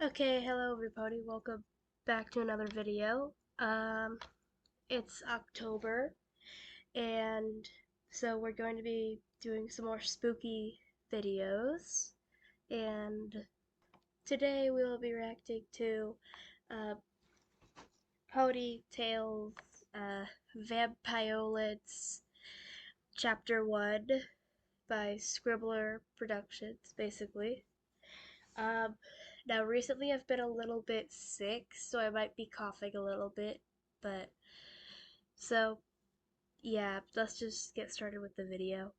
Okay, hello everybody, welcome back to another video. It's October, and so we're going to be doing some more spooky videos, and today we will be reacting to uh, Pony Tales, Vampiolence, Chapter 1 by Scribbler Productions, basically. Now recently I've been a little bit sick, so I might be coughing a little bit, but so yeah, let's just get started with the video.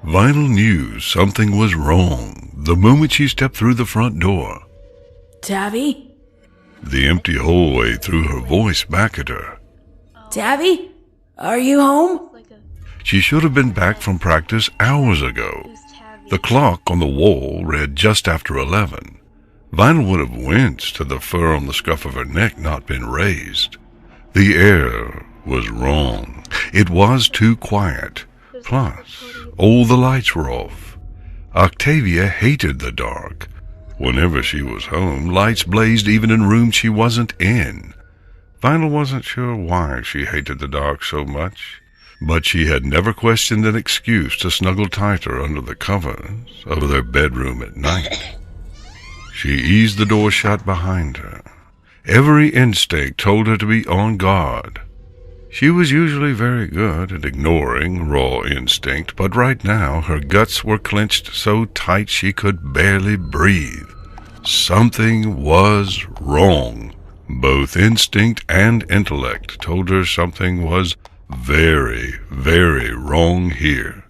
Vinyl knew something was wrong the moment she stepped through the front door. Tabby? The empty hallway threw her voice back at her. Tabby? Are you home? She should have been back from practice hours ago. The clock on the wall read just after 11. Vinyl would have winced had the fur on the scruff of her neck not been raised. The air was wrong. It was too quiet. Plus, all the lights were off. Octavia hated the dark. Whenever she was home, lights blazed even in rooms she wasn't in. Vinyl wasn't sure why she hated the dark so much, but she had never questioned an excuse to snuggle tighter under the covers of their bedroom at night. She eased the door shut behind her. Every instinct told her to be on guard. She was usually very good at ignoring raw instinct, but right now her guts were clenched so tight she could barely breathe. Something was wrong. Both instinct and intellect told her something was very, very wrong here.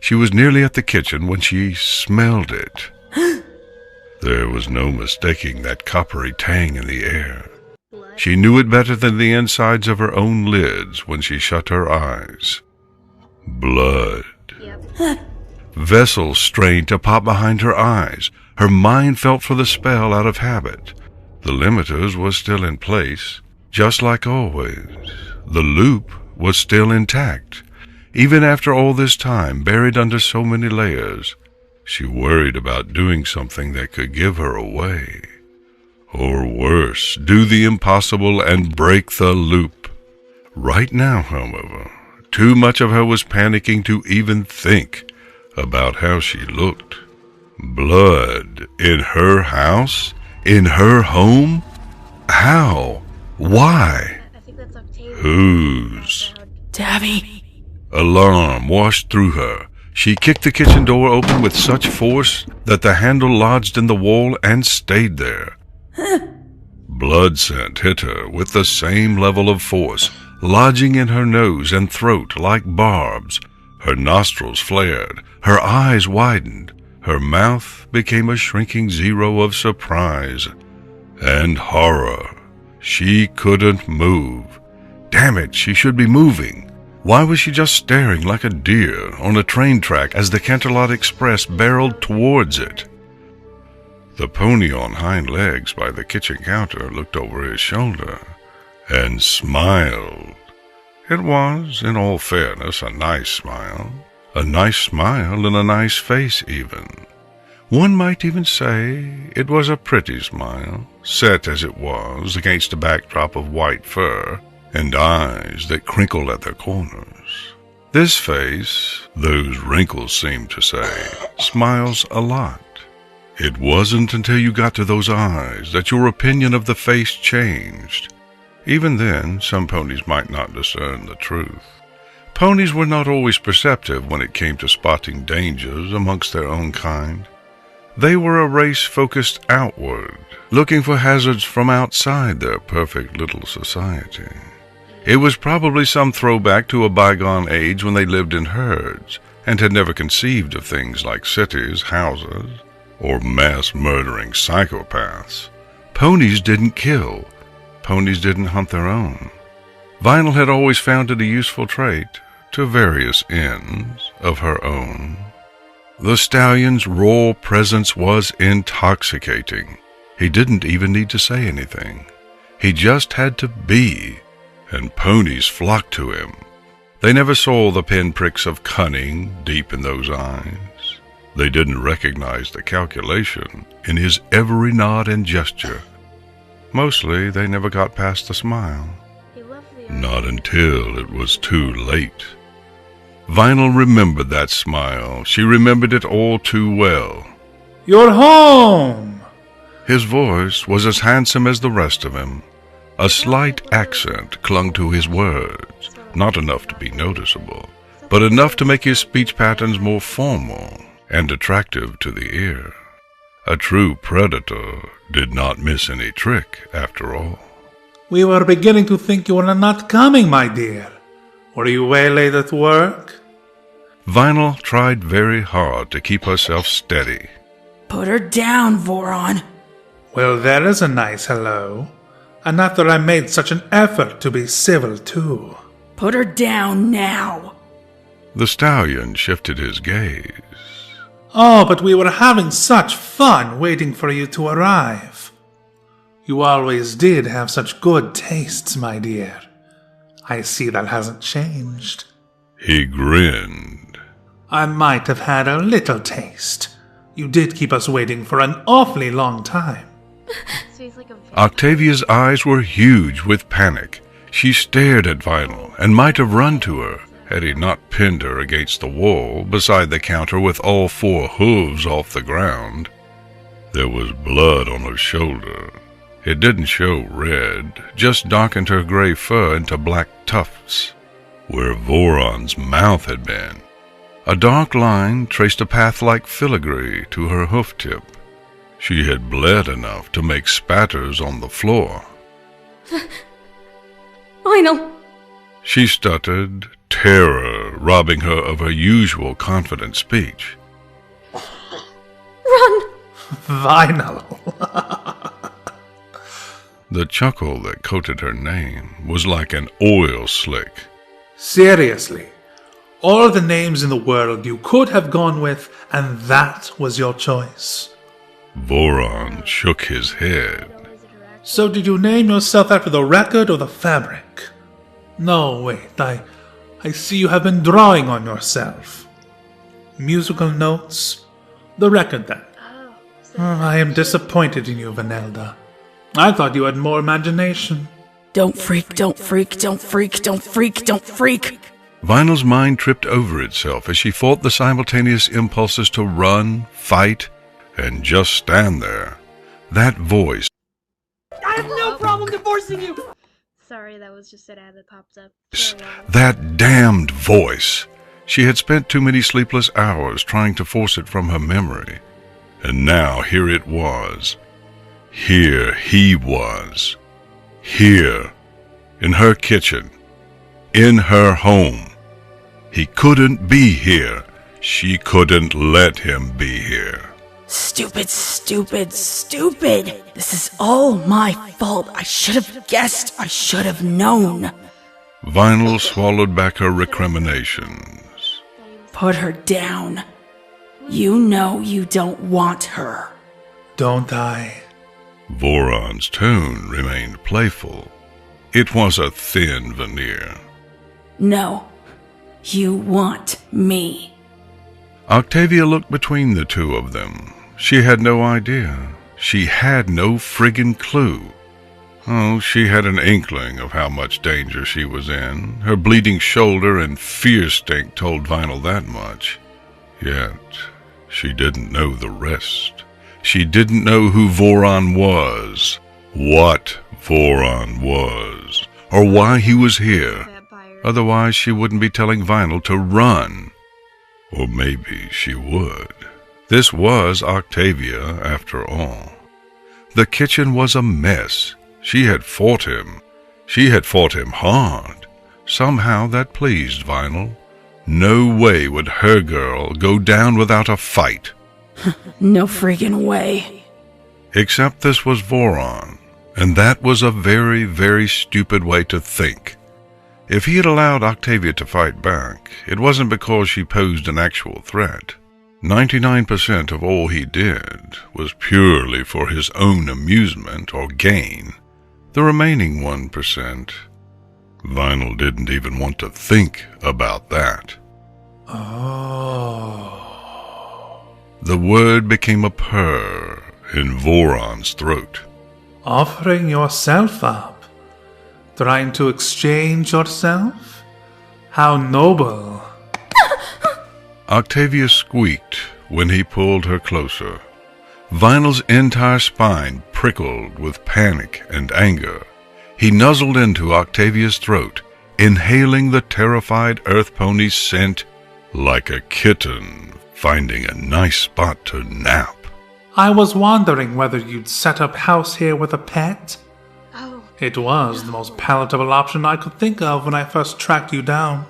She was nearly at the kitchen when she smelled it. There was no mistaking that coppery tang in the air. She knew it better than the insides of her own lids when she shut her eyes. Blood. Yep. Vessels strained to pop behind her eyes. Her mind felt for the spell out of habit. The limiters was still in place, just like always. The loop was still intact. Even after all this time, buried under so many layers, she worried about doing something that could give her away. Or worse, do the impossible and break the loop. Right now, however, too much of her was panicking to even think about how she looked. Blood in her house? In her home? How? Why? I think that's Octavia. Whose? Tabby? Alarm washed through her. She kicked the kitchen door open with such force that the handle lodged in the wall and stayed there. Blood scent hit her with the same level of force, lodging in her nose and throat like barbs. Her nostrils flared, her eyes widened, her mouth became a shrinking zero of surprise and horror. She couldn't move. Damn it, she should be moving. Why was she just staring like a deer on a train track as the Canterlot Express barreled towards it? The pony on hind legs by the kitchen counter looked over his shoulder and smiled. It was, in all fairness, a nice smile. A nice smile and a nice face, even. One might even say it was a pretty smile, set as it was against a backdrop of white fur and eyes that crinkled at their corners. This face, those wrinkles seemed to say, smiles a lot. It wasn't until you got to those eyes that your opinion of the face changed. Even then, some ponies might not discern the truth. Ponies were not always perceptive when it came to spotting dangers amongst their own kind. They were a race focused outward, looking for hazards from outside their perfect little society. It was probably some throwback to a bygone age when they lived in herds and had never conceived of things like cities, houses, or mass-murdering psychopaths. Ponies didn't kill. Ponies didn't hunt their own. Vinyl had always found it a useful trait, to various ends of her own. The stallion's raw presence was intoxicating. He didn't even need to say anything. He just had to be, and ponies flocked to him. They never saw the pinpricks of cunning deep in those eyes. They didn't recognize the calculation in his every nod and gesture. Mostly, they never got past the smile. Not until it was too late. Vinyl remembered that smile. She remembered it all too well. "You're home!" His voice was as handsome as the rest of him. A slight accent clung to his words, not enough to be noticeable, but enough to make his speech patterns more formal and attractive to the ear. A true predator did not miss any trick, after all. "We were beginning to think you were not coming, my dear. Were you waylaid at work?" Vinyl tried very hard to keep herself steady. Put her down, Voron. "Well, there is a nice hello. And after I made such an effort to be civil, too." Put her down now. The stallion shifted his gaze. "Oh, but we were having such fun waiting for you to arrive. You always did have such good tastes, my dear. I see that hasn't changed." He grinned. "I might have had a little taste. You did keep us waiting for an awfully long time." So he's like a Octavia's eyes were huge with panic. She stared at Vinyl and might have run to her had he not pinned her against the wall beside the counter with all 4 hooves off the ground. There was blood on her shoulder. It didn't show red, just darkened her gray fur into black tufts, where Voron's mouth had been. A dark line traced a path like filigree to her hoof tip. She had bled enough to make spatters on the floor. Vinyl! She stuttered, terror robbing her of her usual confident speech. Run! "Vinyl." The chuckle that coated her name was like an oil slick. "Seriously, all the names in the world you could have gone with, and that was your choice?" Voron shook his head. "So did you name yourself after the record or the fabric?" "No, wait, I see you have been drawing on yourself. Musical notes? The record, then." "I am disappointed in you, Vanelda. I thought you had more imagination." Don't freak, don't freak, don't freak, don't freak, don't freak. Vinyl's mind tripped over itself as she fought the simultaneous impulses to run, fight, and just stand there. That voice. I have no problem divorcing you! Sorry, that was just an ad that popped up. That damned voice. She had spent too many sleepless hours trying to force it from her memory. And now here it was. Here he was. Here. In her kitchen. In her home. He couldn't be here. She couldn't let him be here. Stupid, stupid, stupid. This is all my fault. I should have guessed. I should have known. Vinyl swallowed back her recriminations. Put her down. You know you don't want her. "Don't I?" Voron's tone remained playful. It was a thin veneer. No. You want me. Octavia looked between the two of them. She had no idea. She had no friggin' clue. Oh, she had an inkling of how much danger she was in. Her bleeding shoulder and fear stink told Vinyl that much. Yet, she didn't know the rest. She didn't know who Voron was, what Voron was, or why he was here. Otherwise, she wouldn't be telling Vinyl to run. Or maybe she would. This was Octavia, after all. The kitchen was a mess. She had fought him. She had fought him hard. Somehow that pleased Vinyl. No way would her girl go down without a fight. No freaking way. Except this was Voron, and that was a very, very stupid way to think. If he had allowed Octavia to fight back, it wasn't because she posed an actual threat. 99% of all he did was purely for his own amusement or gain. The remaining 1%, Vinyl didn't even want to think about that. Oh. The word became a purr in Voron's throat. Offering yourself up? Trying to exchange yourself? How noble. Octavia squeaked when he pulled her closer. Vinyl's entire spine prickled with panic and anger. He nuzzled into Octavia's throat, inhaling the terrified earth pony's scent like a kitten finding a nice spot to nap. I was wondering whether you'd set up house here with a pet. Oh. It was the most palatable option I could think of when I first tracked you down.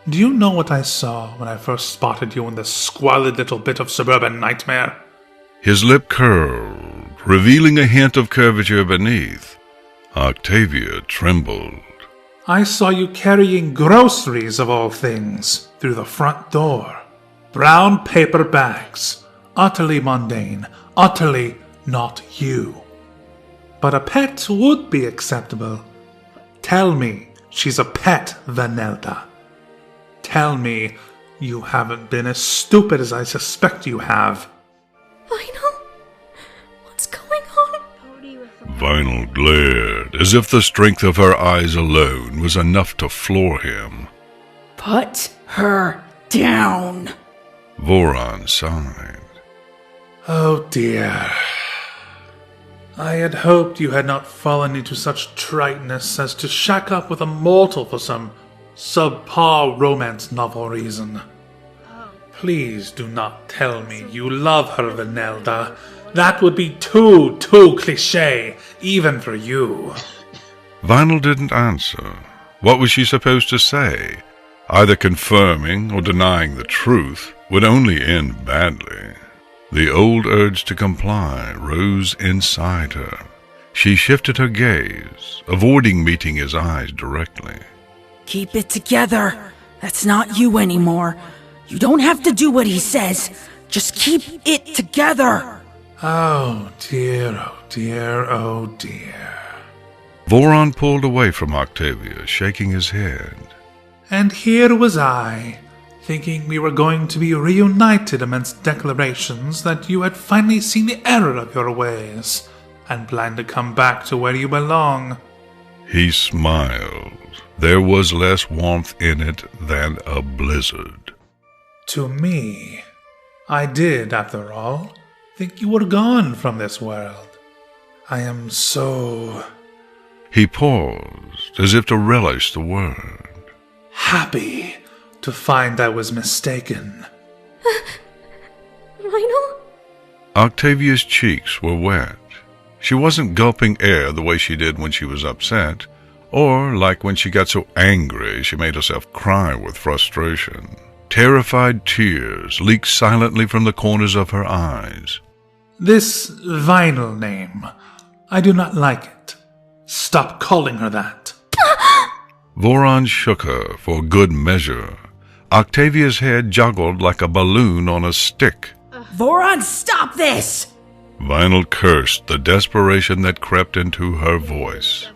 Do you know what I saw when I first spotted you in this squalid little bit of suburban nightmare? His lip curled, revealing a hint of curvature beneath. Octavia trembled. I saw you carrying groceries, of all things, through the front door. Brown paper bags. Utterly mundane. Utterly not you. But a pet would be acceptable. Tell me she's a pet, Vanelda. Tell me you haven't been as stupid as I suspect you have. Vinyl? What's going on? Vinyl glared, as if the strength of her eyes alone was enough to floor him. Put her down. Voron sighed. Oh dear. I had hoped you had not fallen into such triteness as to shack up with a mortal for some subpar romance novel reason. Please do not tell me you love her, Vanelda. That would be too cliché, even for you. Vinyl didn't answer. What was she supposed to say? Either confirming or denying the truth would only end badly. The old urge to comply rose inside her. She shifted her gaze, avoiding meeting his eyes directly. Keep it together. That's not you anymore. You don't have to do what he says. Just keep it together. Oh dear, oh dear, oh dear. Voron pulled away from Octavia, shaking his head. And here was I, thinking we were going to be reunited amidst declarations that you had finally seen the error of your ways, and planned to come back to where you belong. He smiled. There was less warmth in it than a blizzard. To me, I did, after all, think you were gone from this world. I am so... He paused, as if to relish the word. happy to find I was mistaken. Vinyl? Octavia's cheeks were wet. She wasn't gulping air the way she did when she was upset, or like when she got so angry she made herself cry with frustration. Terrified tears leaked silently from the corners of her eyes. This Vinyl name, I do not like it. Stop calling her that. Voron shook her for good measure. Octavia's head joggled like a balloon on a stick. Voron, stop this! Vinyl cursed the desperation that crept into her voice.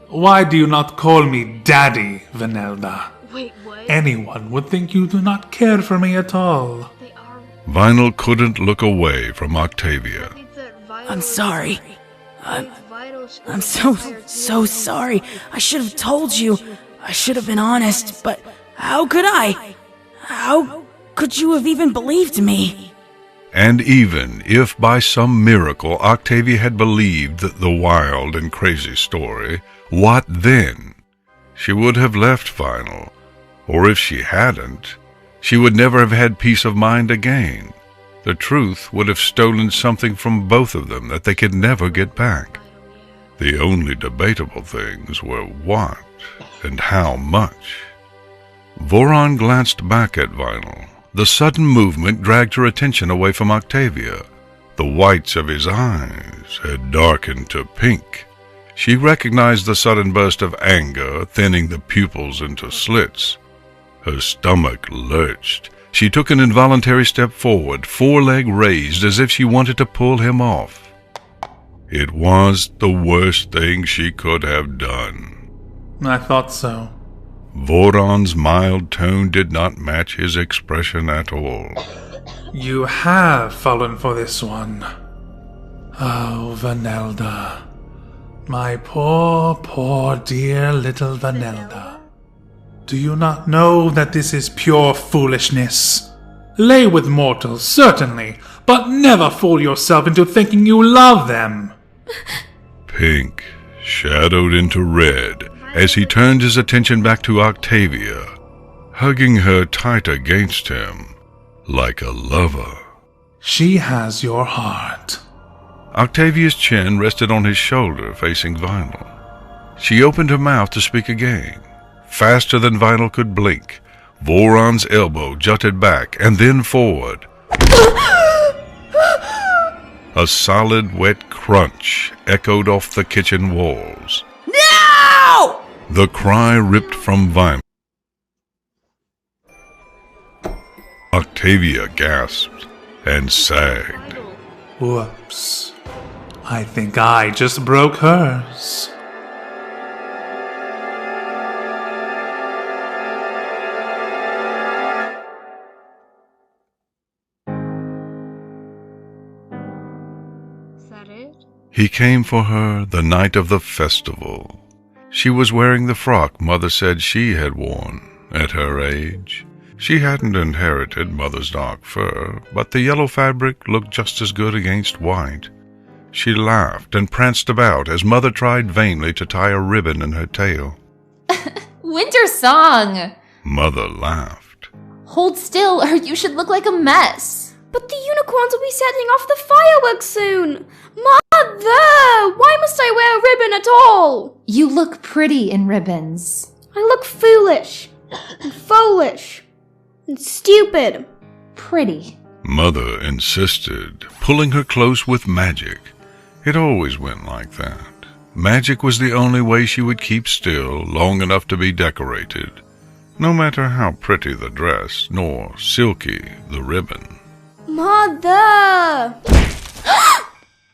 Why do you not call me Daddy, Vanelda? Wait, what? Anyone would think you do not care for me at all. They are. Vinyl couldn't look away from Octavia. I'm sorry. I'm so sorry. I should have told you. I should have been honest, but how could I? How could you have even believed me? And even if by some miracle Octavia had believed the wild and crazy story, what then? She would have left Vinyl, or if she hadn't, she would never have had peace of mind again. The truth would have stolen something from both of them that they could never get back. The only debatable things were what and how much. Voron glanced back at Vinyl, The sudden movement dragged her attention away from Octavia. The whites of his eyes had darkened to pink. She recognized the sudden burst of anger, thinning the pupils into slits. Her stomach lurched. She took an involuntary step forward, foreleg raised as if she wanted to pull him off. It was the worst thing she could have done. I thought so. Voron's mild tone did not match his expression at all. You have fallen for this one. Oh, Vanelda. My poor, poor dear little Vanelda. Do you not know that this is pure foolishness? Lay with mortals, certainly, but never fool yourself into thinking you love them. Pink shadowed into red as he turned his attention back to Octavia, hugging her tight against him like a lover. She has your heart. Octavia's chin rested on his shoulder, facing Vinyl. She opened her mouth to speak again. Faster than Vinyl could blink, Voron's elbow jutted back and then forward. A solid, wet crunch echoed off the kitchen walls. No! The cry ripped from Vinyl. Octavia gasped and sagged. Whoops. I think I just broke hers. Is that it? He came for her the night of the festival. She was wearing the frock Mother said she had worn at her age. She hadn't inherited Mother's dark fur, but the yellow fabric looked just as good against white. She laughed and pranced about as Mother tried vainly to tie a ribbon in her tail. Winter song! Mother laughed. Hold still or you should look like a mess. But the unicorns will be setting off the fireworks soon! Mother! Why must I wear a ribbon at all? You look pretty in ribbons. I look foolish and foolish and stupid. Pretty. Mother insisted, pulling her close with magic. It always went like that. Magic was the only way she would keep still long enough to be decorated, no matter how pretty the dress, nor silky the ribbon. Mother!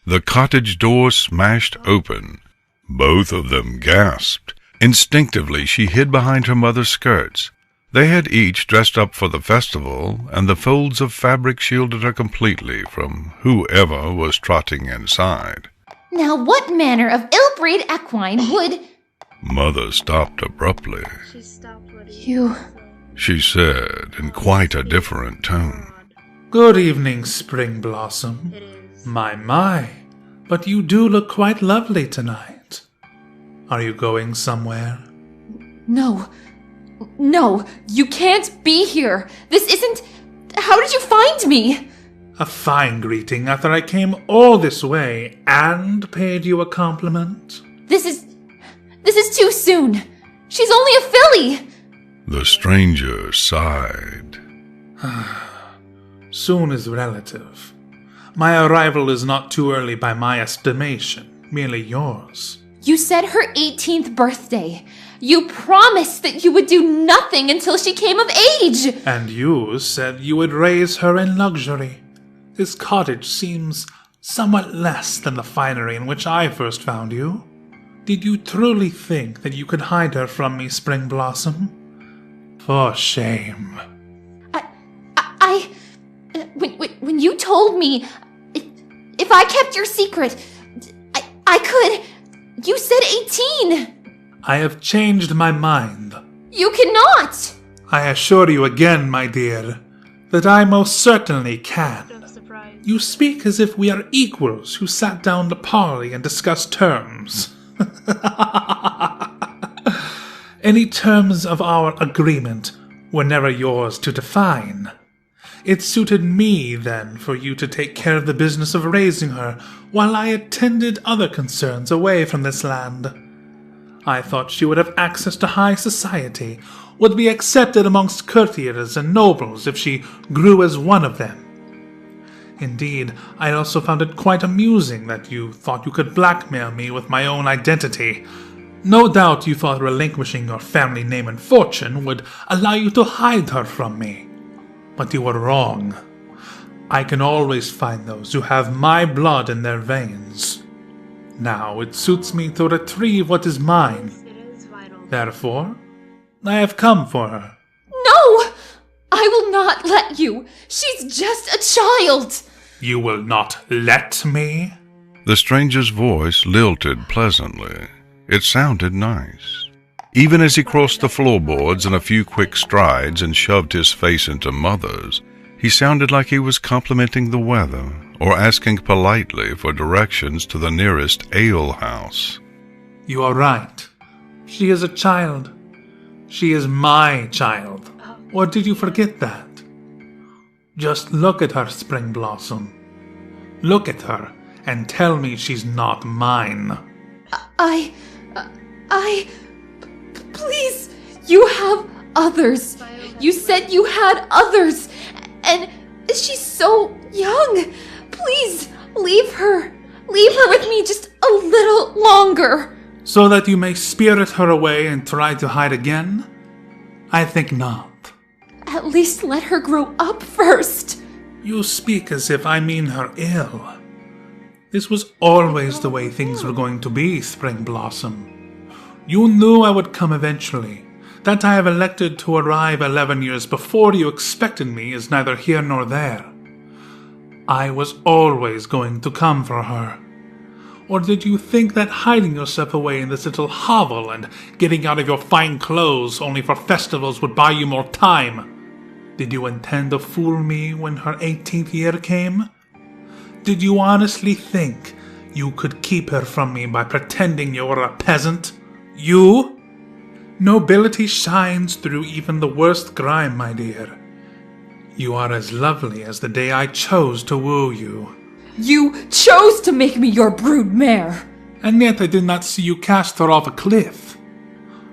The cottage door smashed open. Both of them gasped. Instinctively, she hid behind her mother's skirts. They had each dressed up for the festival, and the folds of fabric shielded her completely from whoever was trotting inside. Now what manner of ill-bred equine would... Mother stopped abruptly. She stopped what You... She said in quite a different tone. Good evening, Spring Blossom. It is. My, but you do look quite lovely tonight. Are you going somewhere? No, you can't be here. This isn't... How did you find me? A fine greeting after I came all this way and paid you a compliment. This is too soon. She's only a filly. The stranger sighed. Soon is relative. My arrival is not too early by my estimation, merely yours. You said her 18th birthday. You promised that you would do nothing until she came of age. And you said you would raise her in luxury. This cottage seems somewhat less than the finery in which I first found you. Did you truly think that you could hide her from me, Spring Blossom? For shame. When you told me if I kept your secret, I could. You said 18. I have changed my mind. You cannot. I assure you again, my dear, that I most certainly can. No surprise. You speak as if we are equals who sat down to parley and discuss terms. Any terms of our agreement were never yours to define. It suited me, then, for you to take care of the business of raising her, while I attended other concerns away from this land. I thought she would have access to high society, would be accepted amongst courtiers and nobles if she grew as one of them. Indeed, I also found it quite amusing that you thought you could blackmail me with my own identity. No doubt you thought relinquishing your family name and fortune would allow you to hide her from me. But you were wrong. I can always find those who have my blood in their veins. Now it suits me to retrieve what is mine. Therefore, I have come for her. No! I will not let you. She's just a child. You will not let me? The stranger's voice lilted pleasantly. It sounded nice. Even as he crossed the floorboards in a few quick strides and shoved his face into Mother's, he sounded like he was complimenting the weather or asking politely for directions to the nearest alehouse. You are right. She is a child. She is my child. Or did you forget that? Just look at her, Spring Blossom. Look at her and tell me she's not mine. Please, you have others. You said you had others. And she's so young. Please, leave her. Leave her with me just a little longer. So that you may spirit her away and try to hide again? I think not. At least let her grow up first. You speak as if I mean her ill. This was always the way things were going to be, Spring Blossom. You knew I would come eventually. That I have elected to arrive 11 years before you expected me is neither here nor there. I was always going to come for her. Or did you think that hiding yourself away in this little hovel and getting out of your fine clothes only for festivals would buy you more time? Did you intend to fool me when her 18th year came? Did you honestly think you could keep her from me by pretending you were a peasant? You? Nobility shines through even the worst grime, my dear. You are as lovely as the day I chose to woo you. You chose to make me your brood mare. And yet I did not see you cast her off a cliff.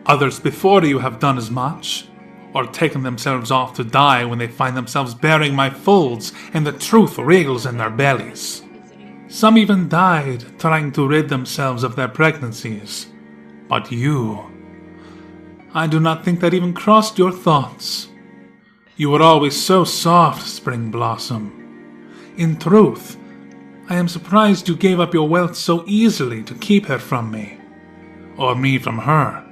Others before you have done as much, or taken themselves off to die when they find themselves bearing my folds and the truth wriggles in their bellies. Some even died trying to rid themselves of their pregnancies. But you... I do not think that even crossed your thoughts. You were always so soft, Spring Blossom. In truth, I am surprised you gave up your wealth so easily to keep her from me. Or me from her.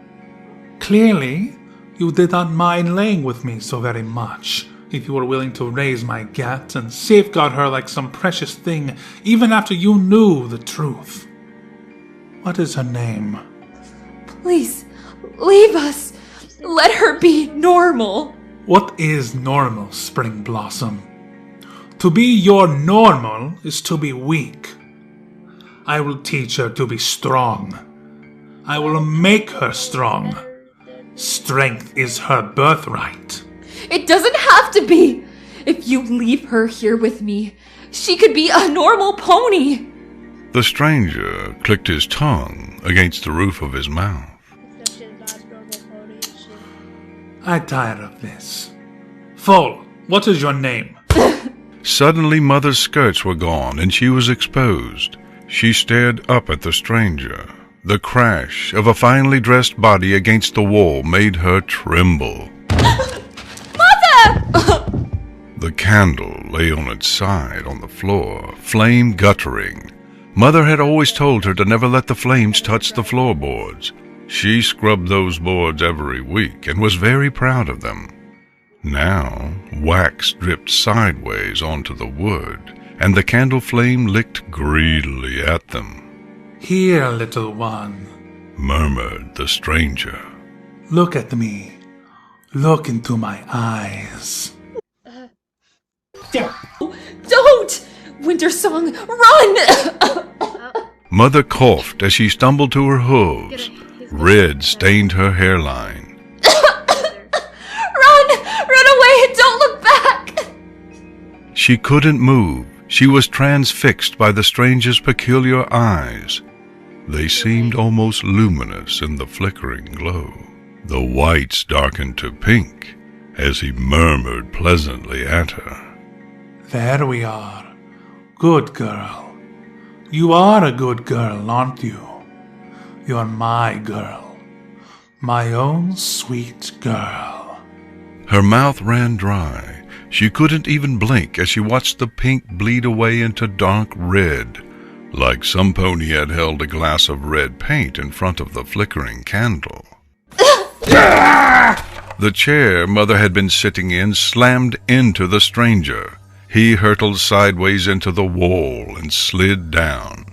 Clearly, you did not mind laying with me so very much, if you were willing to raise my gat and safeguard her like some precious thing, even after you knew the truth. What is her name? Please, leave us. Let her be normal. What is normal, Spring Blossom? To be your normal is to be weak. I will teach her to be strong. I will make her strong. Strength is her birthright. It doesn't have to be. If you leave her here with me, she could be a normal pony. The stranger clicked his tongue against the roof of his mouth. I tire of this. Foal, what is your name? Suddenly Mother's skirts were gone and she was exposed. She stared up at the stranger. The crash of a finely dressed body against the wall made her tremble. Mother! The candle lay on its side on the floor, flame guttering. Mother had always told her to never let the flames touch the floorboards. She scrubbed those boards every week and was very proud of them. Now, wax dripped sideways onto the wood, and the candle flame licked greedily at them. Here, little one, murmured the stranger. Look at me. Look into my eyes. Don't! Winter Song, run! Mother coughed as she stumbled to her hooves. Red stained her hairline. Run away and don't look back! She couldn't move. She was transfixed by the stranger's peculiar eyes. They seemed almost luminous in the flickering glow. The whites darkened to pink as he murmured pleasantly at her. There we are. Good girl. You are a good girl, aren't you? You're my girl. My own sweet girl. Her mouth ran dry. She couldn't even blink as she watched the pink bleed away into dark red, like some pony had held a glass of red paint in front of the flickering candle. The chair Mother had been sitting in slammed into the stranger. He hurtled sideways into the wall and slid down.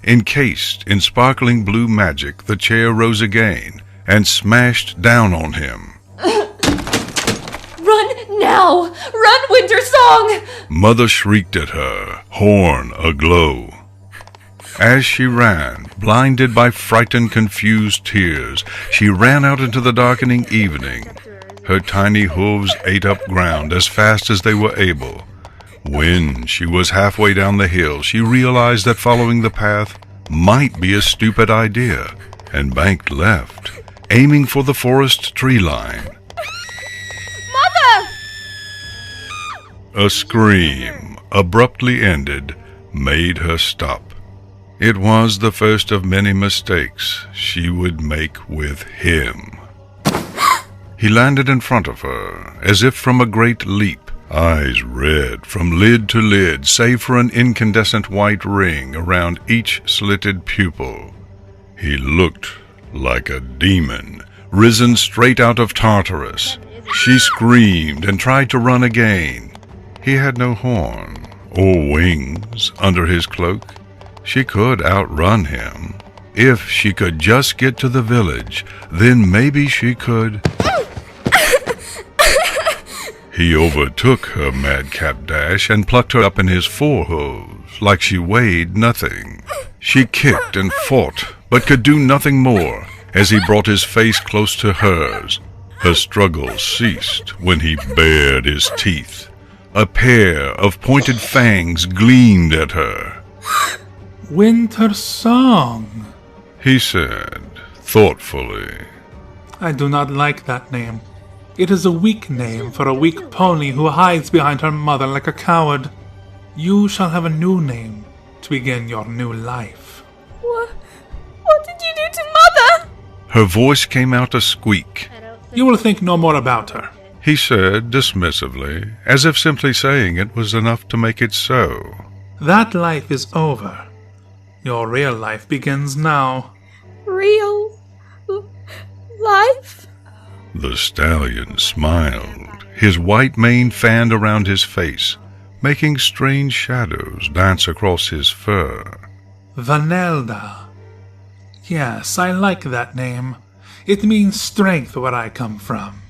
Encased in sparkling blue magic, the chair rose again and smashed down on him. Run now! Run, Winter Song! Mother shrieked at her, horn aglow. As she ran, blinded by frightened, confused tears, she ran out into the darkening evening. Her tiny hooves ate up ground as fast as they were able. When she was halfway down the hill, she realized that following the path might be a stupid idea, and banked left, aiming for the forest tree line. Mother! A scream, abruptly ended, made her stop. It was the first of many mistakes she would make with him. He landed in front of her, as if from a great leap, eyes red from lid to lid, save for an incandescent white ring around each slitted pupil. He looked like a demon, risen straight out of Tartarus. She screamed and tried to run again. He had no horn or wings under his cloak. She could outrun him. If she could just get to the village, then maybe she could. He overtook her madcap dash and plucked her up in his forehooves like she weighed nothing. She kicked and fought, but could do nothing more as he brought his face close to hers. Her struggles ceased when he bared his teeth. A pair of pointed fangs gleamed at her. Winter Song, He said, thoughtfully. I do not like that name. It is a weak name for a weak pony who hides behind her mother like a coward. You shall have a new name to begin your new life. What did you do to Mother? Her voice came out a squeak. You will think no more about her. He said dismissively, as if simply saying it was enough to make it so. That life is over. Your real life begins now. Real life? The stallion smiled, his white mane fanned around his face, making strange shadows dance across his fur. Vanelda. Yes, I like that name. It means strength where I come from.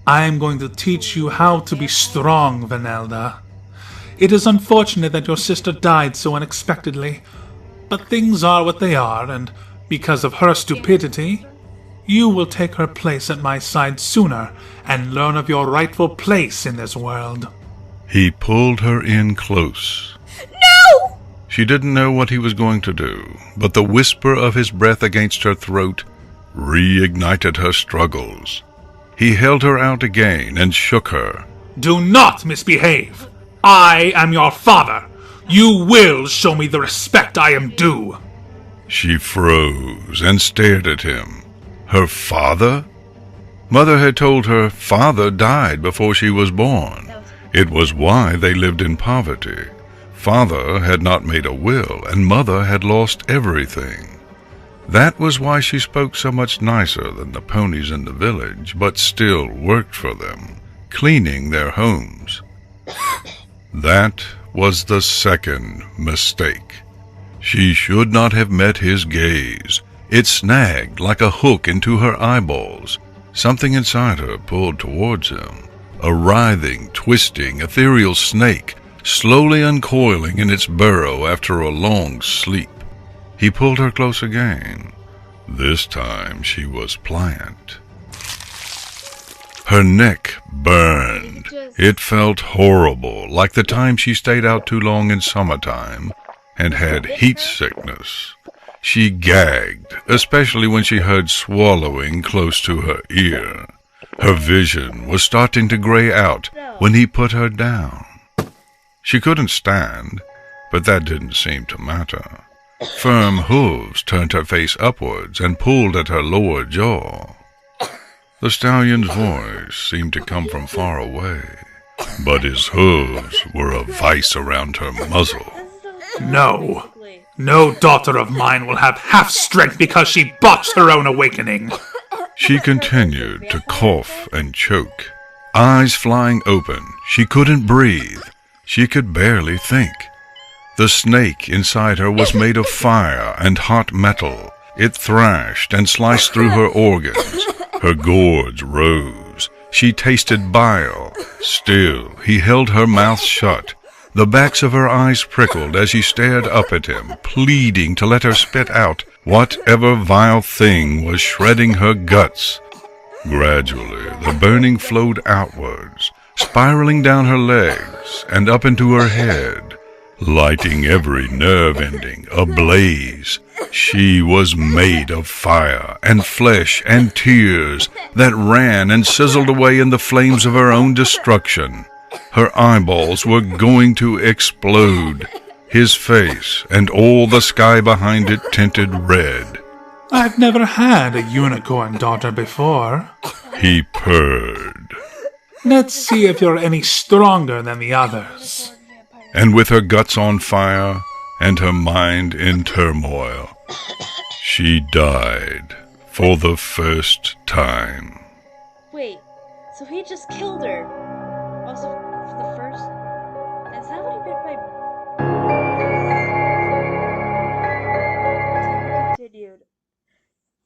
I am going to teach you how to be strong, Vanelda. It is unfortunate that your sister died so unexpectedly, but things are what they are, and because of her stupidity, you will take her place at my side sooner and learn of your rightful place in this world. He pulled her in close. No! She didn't know what he was going to do, but the whisper of his breath against her throat reignited her struggles. He held her out again and shook her. Do not misbehave! I am your father! You will show me the respect I am due! She froze and stared at him. Her father? Mother had told her father died before she was born. It was why they lived in poverty. Father had not made a will, and Mother had lost everything. That was why she spoke so much nicer than the ponies in the village, but still worked for them, cleaning their homes. That was the second mistake. She should not have met his gaze. It snagged like a hook into her eyeballs. Something inside her pulled towards him. A writhing, twisting, ethereal snake, slowly uncoiling in its burrow after a long sleep. He pulled her close again. This time she was pliant. Her neck burned. It felt horrible, like the time she stayed out too long in summertime and had heat sickness. She gagged, especially when she heard swallowing close to her ear. Her vision was starting to gray out when he put her down. She couldn't stand, but that didn't seem to matter. Firm hooves turned her face upwards and pulled at her lower jaw. The stallion's voice seemed to come from far away, but his hooves were a vice around her muzzle. No. No daughter of mine will have half strength because she botched her own awakening. She continued to cough and choke. Eyes flying open, she couldn't breathe. She could barely think. The snake inside her was made of fire and hot metal. It thrashed and sliced through her organs. Her gourds rose. She tasted bile. Still, he held her mouth shut. The backs of her eyes prickled as she stared up at him, pleading to let her spit out whatever vile thing was shredding her guts. Gradually, the burning flowed outwards, spiraling down her legs and up into her head, lighting every nerve ending ablaze. She was made of fire and flesh and tears that ran and sizzled away in the flames of her own destruction. Her eyeballs were going to explode. His face and all the sky behind it tinted red. I've never had a unicorn daughter before. He purred. Let's see if you're any stronger than the others. And with her guts on fire and her mind in turmoil, she died for the first time. Wait, so he just killed her? Also, for the first... Is that what he meant by... Continued.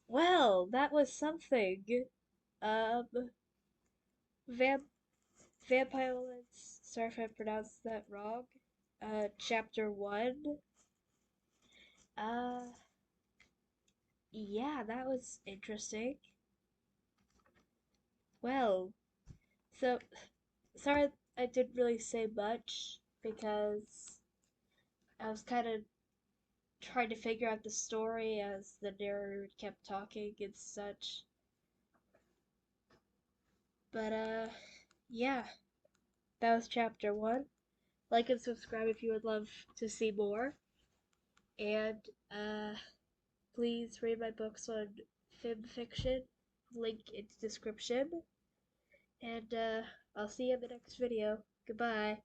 Well, that was something. Vampiolence. Sorry if I pronounced that wrong. Chapter 1. Uh, yeah, that was interesting. Well, so, sorry I didn't really say much because I was kind of trying to figure out the story as the narrator kept talking and such. But, yeah, that was chapter 1. Like and subscribe if you would love to see more. And, please read my books on film fiction. Link in the description. And, I'll see you in the next video. Goodbye.